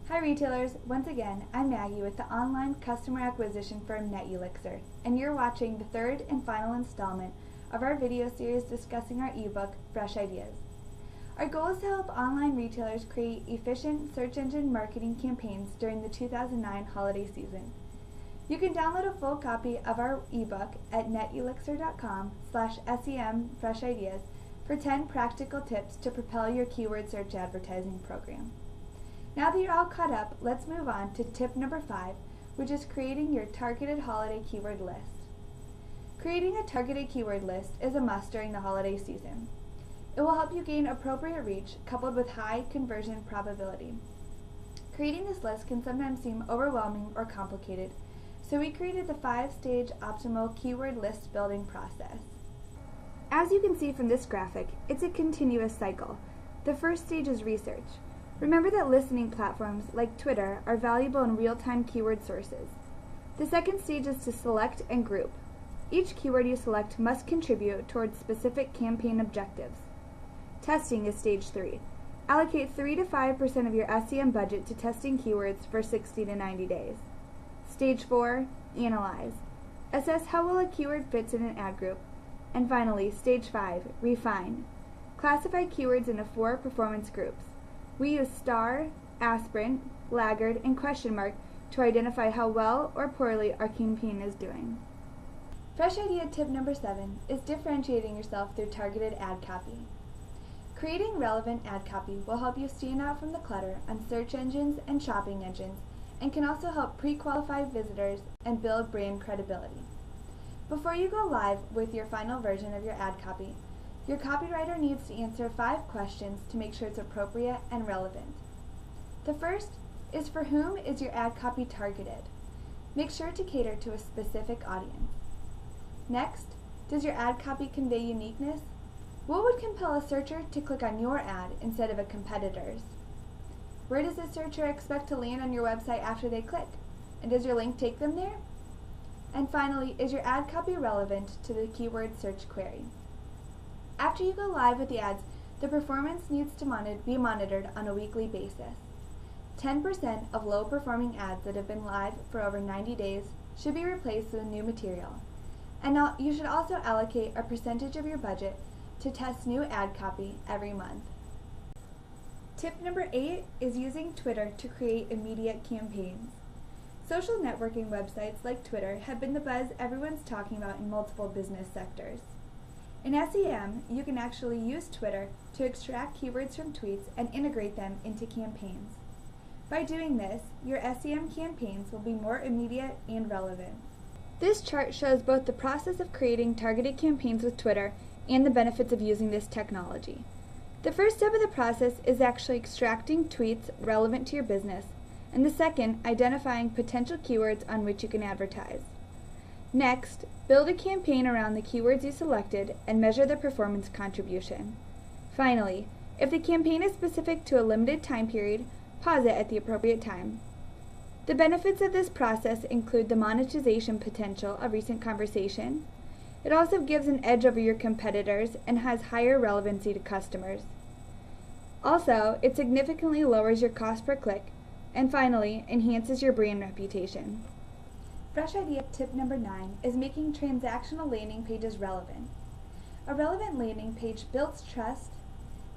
Hi retailers, once again, I'm Maggie with the online customer acquisition firm NetElixir, and you're watching the third and final installment of our video series discussing our ebook, Fresh Ideas. Our goal is to help online retailers create efficient search engine marketing campaigns during the 2009 holiday season. You can download a full copy of our ebook at netelixir.com/SEM Fresh Ideas for 10 practical tips to propel your keyword search advertising program. Now that you're all caught up, let's move on to tip number 5, which is creating your targeted holiday keyword list. Creating a targeted keyword list is a must during the holiday season. It will help you gain appropriate reach coupled with high conversion probability. Creating this list can sometimes seem overwhelming or complicated, so we created the 5-stage optimal keyword list building process. As you can see from this graphic, it's a continuous cycle. The first stage is research. Remember that listening platforms like Twitter are valuable in real-time keyword sources. The second stage is to select and group. Each keyword you select must contribute towards specific campaign objectives. Testing is stage 3. Allocate 3 to 5% of your SEM budget to testing keywords for 60 to 90 days. Stage 4, analyze. Assess how well a keyword fits in an ad group. And finally, stage 5, refine. Classify keywords into 4 performance groups. We use star, aspirin, laggard, and question mark to identify how well or poorly our campaign is doing. Fresh idea tip number 7 is differentiating yourself through targeted ad copy. Creating relevant ad copy will help you stand out from the clutter on search engines and shopping engines, and can also help pre-qualify visitors and build brand credibility. Before you go live with your final version of your ad copy, your copywriter needs to answer 5 questions to make sure it's appropriate and relevant. The first is, for whom is your ad copy targeted? Make sure to cater to a specific audience. Next, does your ad copy convey uniqueness? What would compel a searcher to click on your ad instead of a competitor's? Where does the searcher expect to land on your website after they click? And does your link take them there? And finally, is your ad copy relevant to the keyword search query? After you go live with the ads, the performance needs to be monitored on a weekly basis. 10% of low-performing ads that have been live for over 90 days should be replaced with new material. And you should also allocate a percentage of your budget to test new ad copy every month. Tip number 8 is using Twitter to create immediate campaigns. Social networking websites like Twitter have been the buzz everyone's talking about in multiple business sectors. In SEM, you can actually use Twitter to extract keywords from tweets and integrate them into campaigns. By doing this, your SEM campaigns will be more immediate and relevant. This chart shows both the process of creating targeted campaigns with Twitter and the benefits of using this technology. The first step of the process is actually extracting tweets relevant to your business, and the second, identifying potential keywords on which you can advertise. Next, build a campaign around the keywords you selected and measure the performance contribution. Finally, if the campaign is specific to a limited time period, pause it at the appropriate time. The benefits of this process include the monetization potential of recent conversation. It also gives an edge over your competitors and has higher relevancy to customers. Also, it significantly lowers your cost per click, and finally, enhances your brand reputation. Fresh idea tip number 9 is making transactional landing pages relevant. A relevant landing page builds trust,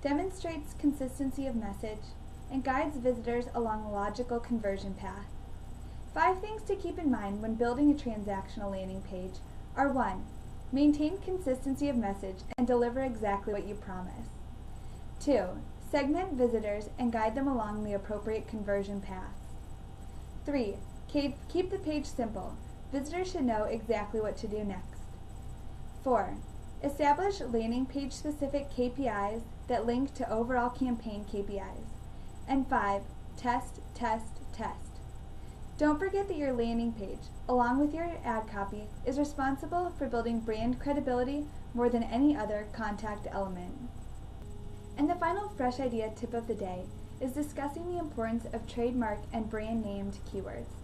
demonstrates consistency of message, and guides visitors along a logical conversion path. 5 things to keep in mind when building a transactional landing page are: 1. Maintain consistency of message and deliver exactly what you promise. 2. Segment visitors and guide them along the appropriate conversion paths. 3. Keep the page simple. Visitors should know exactly what to do next. 4. Establish landing page specific KPIs that link to overall campaign KPIs. And 5. Test, test, test. Don't forget that your landing page, along with your ad copy, is responsible for building brand credibility more than any other contact element. And the final fresh idea tip of the day is discussing the importance of trademark and brand named keywords.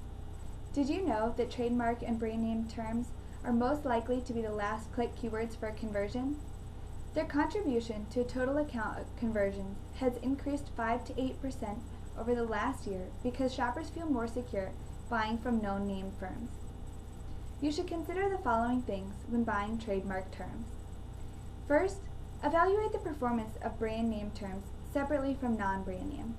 Did you know that trademark and brand name terms are most likely to be the last click keywords for a conversion? Their contribution to total account conversions has increased 5 to 8% over the last year because shoppers feel more secure buying from known name firms. You should consider the following things when buying trademark terms. First, evaluate the performance of brand name terms separately from non-brand name.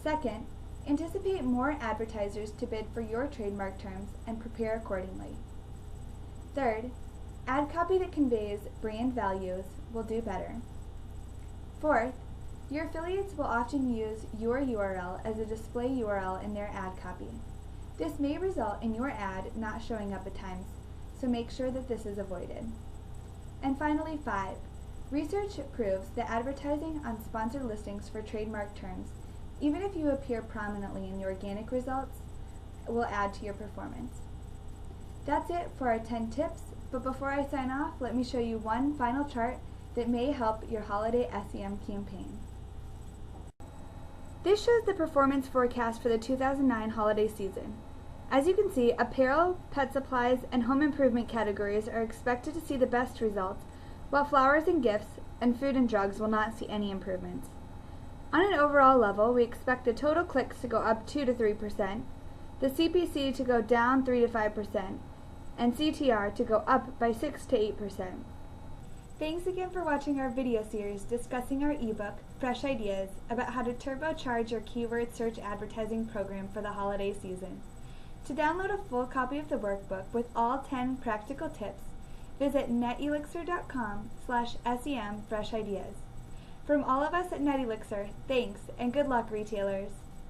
Second, anticipate more advertisers to bid for your trademark terms and prepare accordingly. Third, ad copy that conveys brand values will do better. Fourth, your affiliates will often use your URL as a display URL in their ad copy. This may result in your ad not showing up at times, so make sure that this is avoided. And finally, 5. Research proves that advertising on sponsored listings for trademark terms, even if you appear prominently in the organic results, will add to your performance. That's it for our 10 tips, but before I sign off, let me show you one final chart that may help your holiday SEM campaign. This shows the performance forecast for the 2009 holiday season. As you can see, apparel, pet supplies, and home improvement categories are expected to see the best results, while flowers and gifts and food and drugs will not see any improvements. On an overall level, we expect the total clicks to go up 2 to 3%, the CPC to go down 3 to 5%, and CTR to go up by 6 to 8%. Thanks again for watching our video series discussing our ebook, Fresh Ideas, about how to turbocharge your keyword search advertising program for the holiday season. To download a full copy of the workbook with all 10 practical tips, visit netelixir.com/SEM Fresh Ideas. From all of us at NetElixir, thanks and good luck, retailers!